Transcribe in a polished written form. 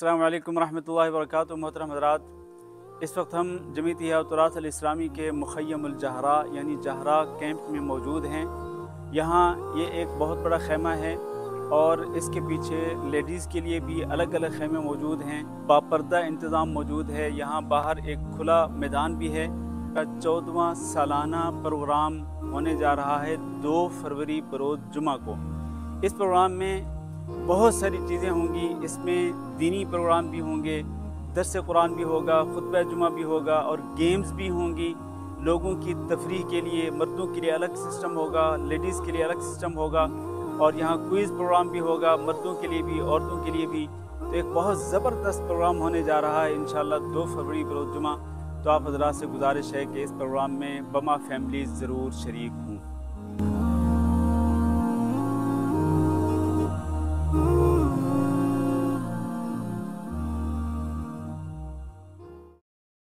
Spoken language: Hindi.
अस्सलाम वालेकुम रहमतुल्लाहि व बरकातुहू। मोहतरम हज़रात, इस वक्त हम जमीयत इहयातुल इस्लामी के मुखय्यमुल जहरा यानी जहरा कैंप में मौजूद हैं। यहाँ ये एक बहुत बड़ा खैमा है और इसके पीछे लेडीज़ के लिए भी अलग अलग खैमे मौजूद हैं। बापर्दा इंतज़ाम मौजूद है। यहाँ बाहर एक खुला मैदान भी है। 14वां सालाना प्रोग्राम होने जा रहा है 2 फरवरी बरोज़ जुमा को। इस प्रोग्राम में बहुत सारी चीज़ें होंगी। इसमें दीनी प्रोग्राम भी होंगे, दर्स कुरान भी होगा, खुतबा जुमा भी होगा और गेम्स भी होंगी। लोगों की तफरीह के लिए मर्दों के लिए अलग सिस्टम होगा, लेडीज़ के लिए अलग सिस्टम होगा और यहाँ क्विज़ प्रोग्राम भी होगा, मर्दों के लिए भी औरतों के लिए भी। तो एक बहुत ज़बरदस्त प्रोग्राम होने जा रहा है इंशाअल्लाह 2 फरवरी बरोज़ जुमा। तो आप हज़रात से गुजारिश है कि इस प्रोग्राम में बमा फैमिली ज़रूर शरीक हों।